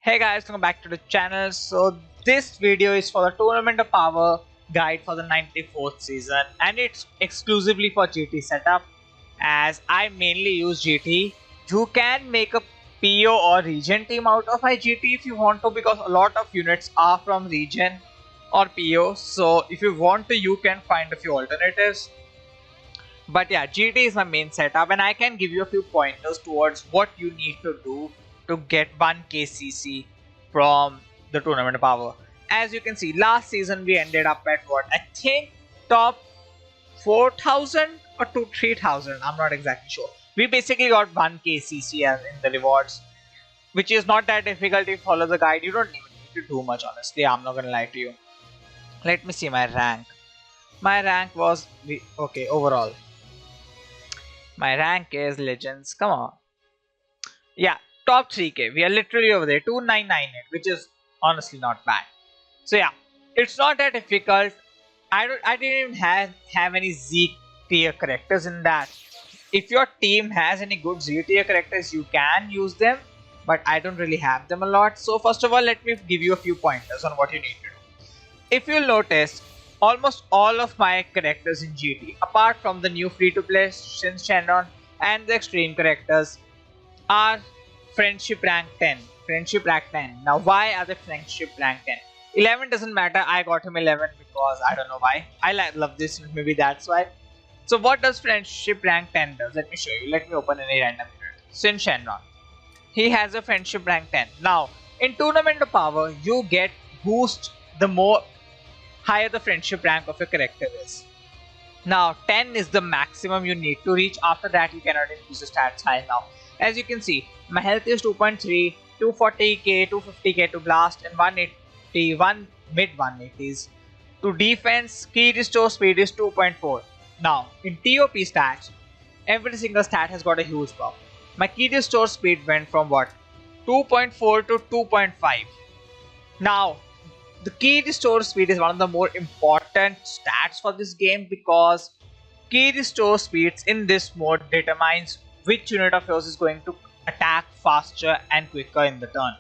Hey guys, welcome back to the channel. So this video is for the Tournament of Power guide for the 94th season, and it's exclusively for GT setup. As I mainly use GT, you can make a PO or region team out of IGT if you want to, because a lot of units are from region or PO. So if you want to, you can find a few alternatives. But yeah, GT is my main setup, and I can give you a few pointers towards what you need to do to get 1k CC from the Tournament of Power. As you can see, last season we ended up at what? I think top 4000 or to 3000. I'm not exactly sure. We basically got 1k CC as in the rewards, which is not that difficult if you follow the guide. You don't even need to do much, honestly. I'm not gonna lie to you. Let me see my rank. My rank was okay overall. My rank is Legends. Come on. Yeah, top 3k. We are literally over there. 2998, which is honestly not bad. So yeah, it's not that difficult. I didn't even have any Z tier characters in that. If your team has any good Z tier characters, you can use them, but I don't really have them a lot. So first of all, let me give you a few pointers on what you need to do. If you'll notice, almost all of my characters in GT, apart from the new free-to-play Shin Shenron and the extreme characters, are friendship rank 10. Friendship rank 10. Now, why are they friendship rank 10? 11 doesn't matter. I got him 11 because I don't know why. I love this. Maybe that's why. So, what does friendship rank 10 does? Let me show you. Let me open any random unit. Shin Shenron. He has a friendship rank 10. Now, in Tournament of Power, you get boost the more higher the friendship rank of your character is. Now 10 is the maximum you need to reach. After that you cannot increase the stats high now. As you can see, my health is 2.3, 240k, 250k to blast, and 181 mid 180s. To defense, key restore speed is 2.4. Now in TOP stats, every single stat has got a huge buff. My key restore speed went from what? 2.4 to 2.5. Now the key restore speed is one of the more important stats for this game, because key restore speeds in this mode determines which unit of yours is going to attack faster and quicker in the turn.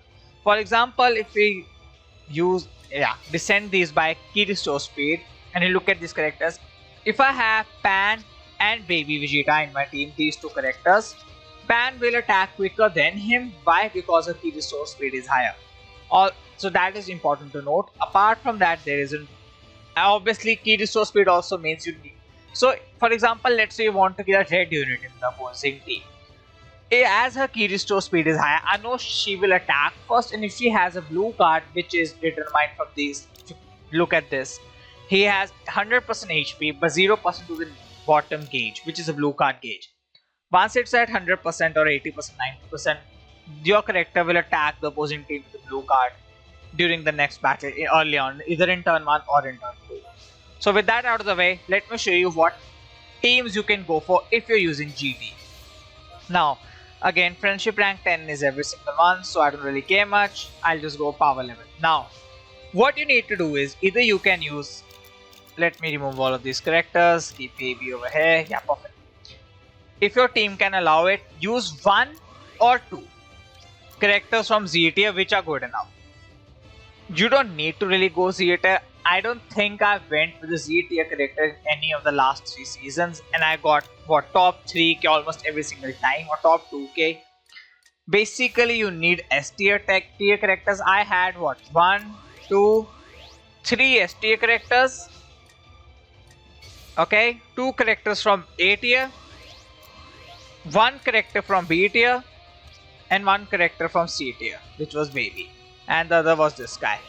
For example, if we descend these by key restore speed and you look at these characters, if I have Pan and Baby Vegeta in my team, these two characters, Pan will attack quicker than him. Why? Because the key restore speed is higher. So that is important to note. Apart from that, there isn't. Obviously, key restore speed also means you need. So, for example, let's say you want to get a red unit in the opposing team. As her key restore speed is high, I know she will attack first, and if she has a blue card, which is determined from these, look at this. He has 100% HP, but 0% to the bottom gauge, which is a blue card gauge. Once it's at 100% or 80%, 90%, your character will attack the opposing team with the blue card during the next battle early on, either in turn 1 or in turn 2. So with that out of the way, let me show you what teams you can go for if you're using GT. Now, again, friendship rank 10 is every single one, so I don't really care much. I'll just go power level. Now, what you need to do is either you can use, let me remove all of these characters, keep baby over here, yeah, perfect. If your team can allow it, use 1 or 2 characters from Z tier which are good enough. You don't need to really go Z tier. I don't think I went with the Z tier character in any of the last 3 seasons, and I got what, top 3k almost every single time, or top 2k. Basically, you need S tier tier characters. I had what, 1, 2, 3 S tier characters. Okay, 2 characters from A tier, 1 character from B tier, and 1 character from C tier, which was Baby, and the other was this guy.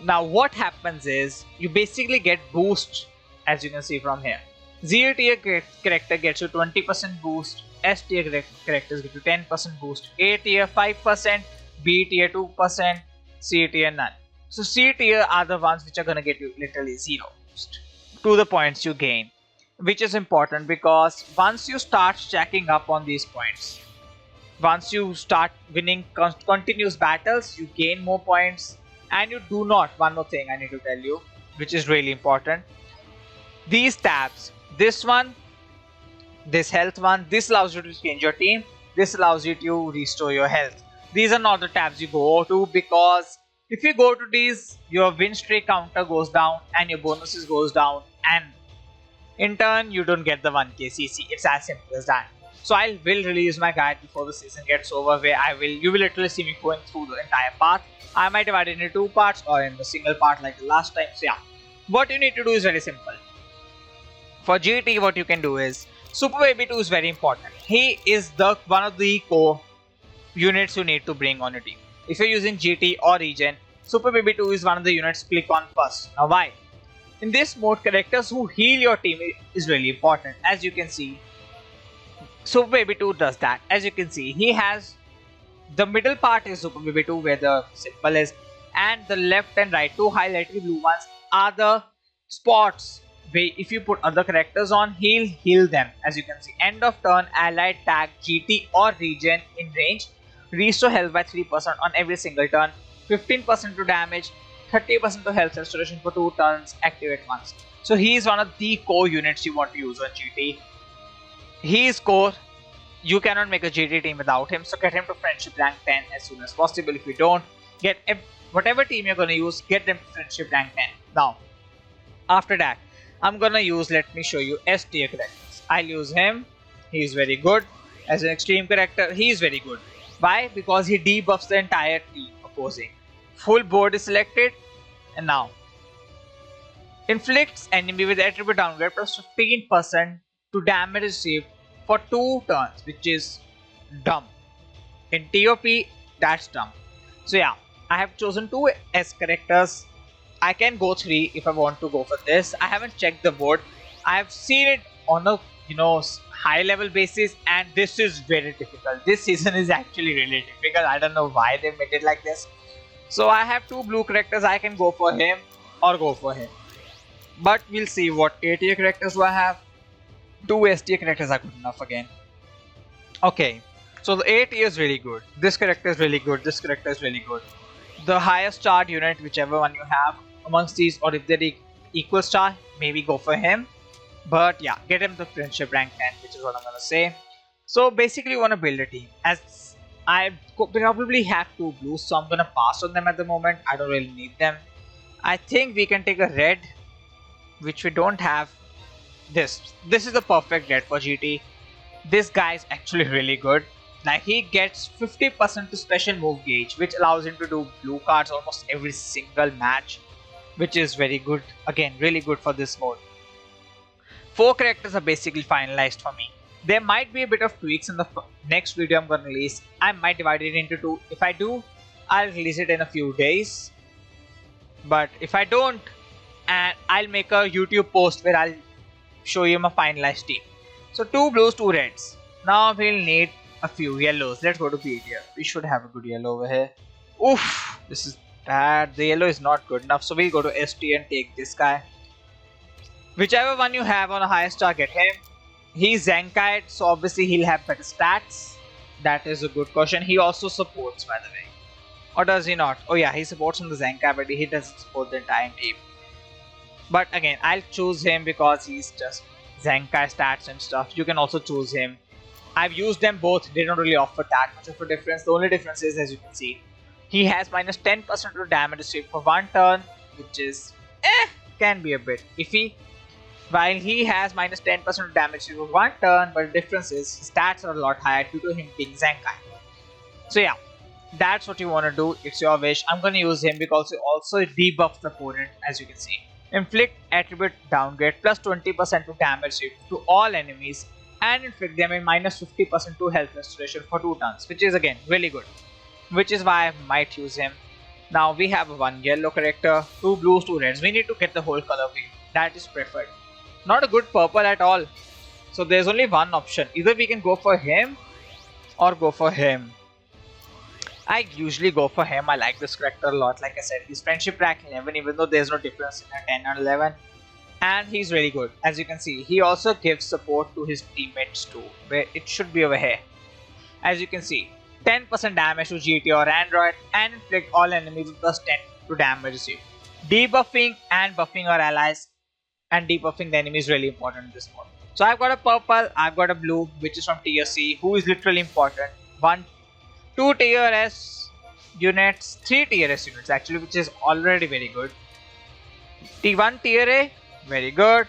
Now what happens is, you basically get boost, as you can see from here. Z tier character gets you 20% boost, S tier characters get you 10% boost, A tier 5%, B tier 2%, C tier none. So C tier are the ones which are gonna get you literally 0 boost to the points you gain, which is important because once you start stacking up on these points, once you start winning continuous battles, you gain more points. And you do not, one more thing I need to tell you, which is really important. These tabs, this one, this health one, this allows you to change your team, this allows you to restore your health. These are not the tabs you go to, because if you go to these, your win streak counter goes down and your bonuses goes down, and in turn you don't get the 1k CC. It's as simple as that. So I will release my guide before the season gets over, where you will literally see me going through the entire path. I might divide it into 2 parts or in a single part like the last time. So yeah, what you need to do is very simple. For GT, what you can do is, Super Baby 2 is very important. He is the one of the core units you need to bring on your team. If you're using GT or Regen, Super Baby 2 is one of the units to click on first. Now why? In this mode, characters who heal your team is really important. As you can see, Super Baby 2 does that. As you can see, he has the middle part is Super Baby 2 where the symbol is, and the left and right two highlighted blue ones are the spots where if you put other characters on, he'll heal them. As you can see, end of turn allied tag GT or Regen in range, restore health by 3% on every single turn, 15% to damage, 30% to health restoration for 2 turns, activate once. So he is one of the core units you want to use on GT. He is core. You cannot make a GT team without him, so get him to friendship rank 10 as soon as possible. If you don't, get whatever team you're gonna use, get them to friendship rank 10. Now, after that, I'm gonna use, let me show you S tier characters. I'll use him. He's very good. As an extreme character, he is very good. Why? Because he debuffs the entire team opposing. Full board is selected, and now inflicts enemy with attribute downgrade plus 15% to damage received for 2 turns, which is dumb. In TOP, that's dumb. So yeah, I have chosen 2 S characters. I can go 3 if I want to go for this. I haven't checked the board. I have seen it on a high level basis, and this is very difficult. This season is actually really difficult. I don't know why they made it like this. So I have 2 blue characters. I can go for him or go for him. But we'll see what A tier characters do I have. 2 S tier characters are good enough again. Okay, so the A tier is really good. This character is really good. This character is really good. The highest starred unit, whichever one you have amongst these, or if they're equal star, maybe go for him. But yeah, get him to friendship rank 10, which is what I'm gonna say. So basically, you wanna build a team. As I probably have 2 blues, so I'm gonna pass on them at the moment. I don't really need them. I think we can take a red, which we don't have. This is the perfect red for GT. This guy is actually really good. Like, he gets 50% to special move gauge, which allows him to do blue cards almost every single match, which is very good. Again, really good for this mode. 4 characters are basically finalized for me. There might be a bit of tweaks in the next video I'm going to release. I might divide it into 2. If I do, I'll release it in a few days. But if I don't, and I'll make a YouTube post where I'll show you my finalized team. So 2 blues, 2 reds. Now we'll need a few yellows. Let's go to B tier. We should have a good yellow over here. Oof, this is bad. The yellow is not good enough. So we'll go to S tier and take this guy. Whichever one you have on a higher star, get him. He's Zenkite, so obviously he'll have better stats. That is a good question. He also supports, by the way. Or does he not? Oh yeah, he supports on the Zenkai, but he doesn't support the entire team. But again, I'll choose him because he's just Zenkai stats and stuff. You can also choose him. I've used them both. They don't really offer that much of a difference. The only difference is, as you can see, he has minus 10% to damage received for 1 turn, which is can be a bit iffy. While he has minus 10% to damage received for 1 turn, but the difference is his stats are a lot higher due to him being Zenkai. So yeah, that's what you want to do. It's your wish. I'm going to use him because he also debuffs the opponent, as you can see. Inflict attribute downgrade plus 20% to damage to all enemies, and inflict them a minus 50% to health restoration for 2 turns, which is again really good. Which is why I might use him. Now we have 1 yellow character, 2 blues, 2 reds. We need to get the whole color wheel. That is preferred. Not a good purple at all. So there's only one option. Either we can go for him or go for him. I usually go for him. I like this character a lot. Like I said, he's friendship rank 11, even though there's no difference in a 10 and 11. And he's really good. As you can see, he also gives support to his teammates too, where it should be over here. As you can see, 10% damage to GT or Android, and inflict all enemies with plus 10 to damage received. Debuffing and buffing our allies and debuffing the enemy is really important in this mode. So I've got a purple, I've got a blue, which is from tier C, who is literally important. 2 tier S units, 3 tier S units actually, which is already very good. T1 tier A, very good.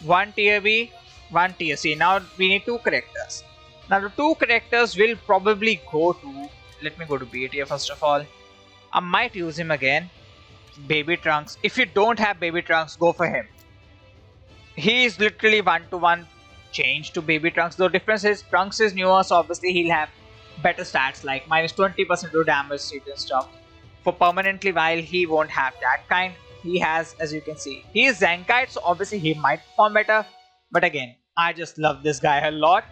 1 tier B, 1 tier C. Now we need 2 characters. Now the 2 characters will probably go to, let me go to B tier first of all. I might use him again. Baby Trunks. If you don't have Baby Trunks, go for him. He is literally 1-to-1 change to Baby Trunks. The difference is Trunks is newer, so obviously he'll have better stats like minus 20% to damage speed and stuff. For permanently, while he won't have that kind, he has, as you can see, he is Zenkite, so obviously he might perform better. But again, I just love this guy a lot.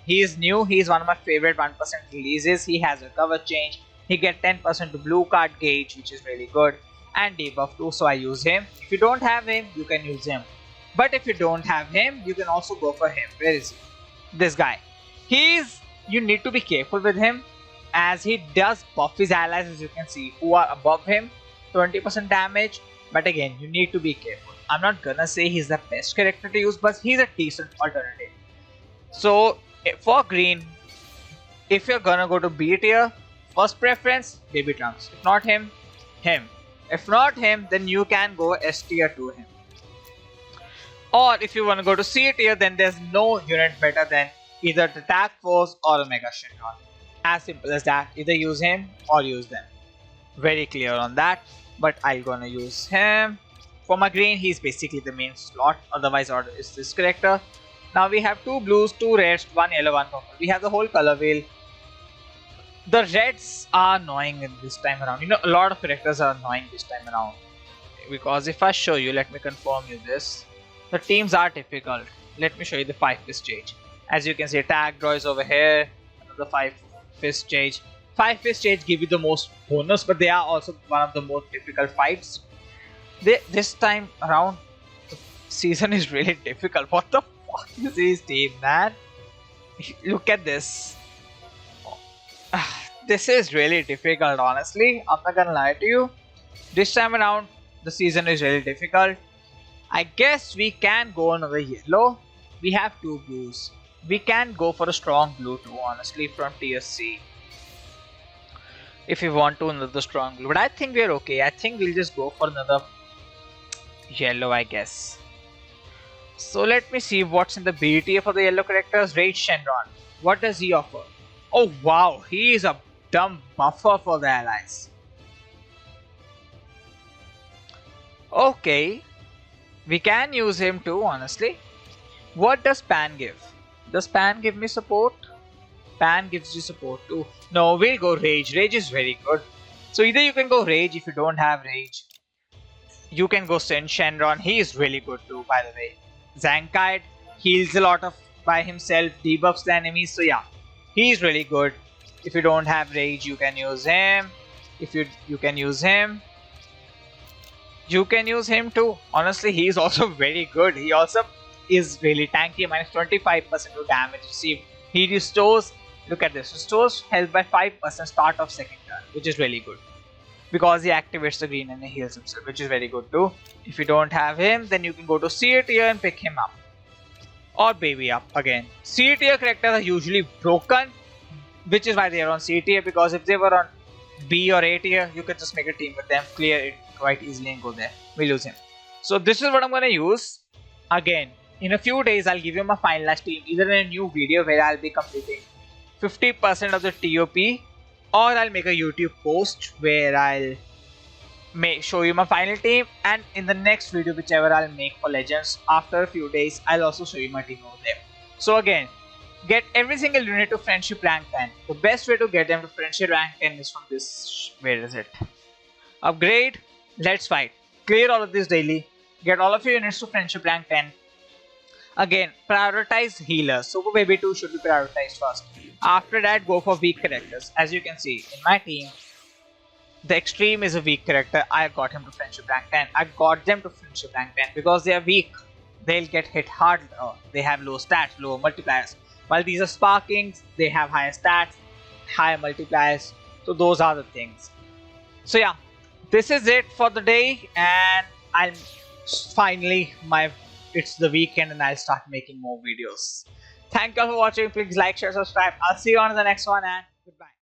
He is new, he is one of my favorite 1% releases. He has a cover change, he gets 10% to blue card gauge, which is really good, and debuff too, so I use him. If you don't have him, you can use him. But if you don't have him, you can also go for him. Where is he? This guy. You need to be careful with him, as he does buff his allies, as you can see, who are above him, 20% damage. But again, you need to be careful. I'm not gonna say he's the best character to use, but he's a decent alternative. So for green, if you're gonna go to B tier, first preference, Baby Trunks. If not him, him. If not him, then you can go S tier to him. Or if you want to go to C tier, then there's no unit better than either the Tag Force or Omega Shenron. As simple as that. Either use him or use them. Very clear on that. But I'm gonna use him. For my green, he's basically the main slot. Otherwise, order is this character. Now we have 2 blues, 2 reds, 1 yellow, 1 purple. We have the whole color wheel. The reds are annoying this time around. You know, a lot of characters are annoying this time around. Because if I show you, let me confirm you this. The teams are difficult. Let me show you the 5 fist stage. As you can see, tag draw is over here. Another 5 fist stage. 5 fist stage give you the most bonus, but they are also one of the most difficult fights. This time around, the season is really difficult. What the fuck is this team, man? Look at this. This is really difficult, honestly. I'm not gonna lie to you. This time around, the season is really difficult. I guess we can go another yellow. We have 2 blues. We can go for a strong blue too, honestly, from tier C. If we want to another strong blue. But I think we're okay. I think we'll just go for another yellow, I guess. So let me see what's in the B tier for the yellow characters. Rage Shenron. What does he offer? Oh wow, he is a dumb buffer for the allies. Okay. We can use him too, honestly. What does Pan give? Does Pan give me support? Pan gives you support too. No, we'll go Rage. Rage is very good. So either you can go Rage if you don't have Rage. You can go Shenron. He is really good too, by the way. Zenkite heals a lot of by himself, debuffs the enemies. So yeah, he is really good. If you don't have Rage, you can use him. If you can use him. You can use him too. Honestly, he is also very good. He also is really tanky, minus 25% to damage received. He restores, look at this, restores health by 5% start of second turn, which is really good. Because he activates the green and he heals himself, which is very good too. If you don't have him, then you can go to C tier and pick him up. Or baby up again. C tier characters are usually broken, which is why they are on C tier, because if they were on B or A tier, you could just make a team with them, clear it quite easily and go there. We lose him. So this is what I'm gonna use. Again, in a few days I'll give you my finalized team, either in a new video where I'll be completing 50% of the TOP, or I'll make a YouTube post where I'll show you my final team, and in the next video, whichever I'll make for Legends, after a few days I'll also show you my team over there. So again, get every single unit to friendship rank 10. The best way to get them to friendship rank 10 is from this, where is it? Upgrade, let's fight. Clear all of this daily. Get all of your units to friendship rank 10. Again, prioritize healers. Super Baby 2 should be prioritized first. After that, go for weak characters. As you can see, in my team, the Extreme is a weak character. I got him to friendship rank 10. I got them to friendship rank 10 because they are weak. They'll get hit hard. They have low stats, low multipliers. While these are Sparkings, they have higher stats, higher multipliers. So those are the things. So yeah, this is it for the day, and I'm finally it's the weekend and I'll start making more videos. Thank you all for watching. Please like, share, subscribe. I'll see you on the next one, and goodbye.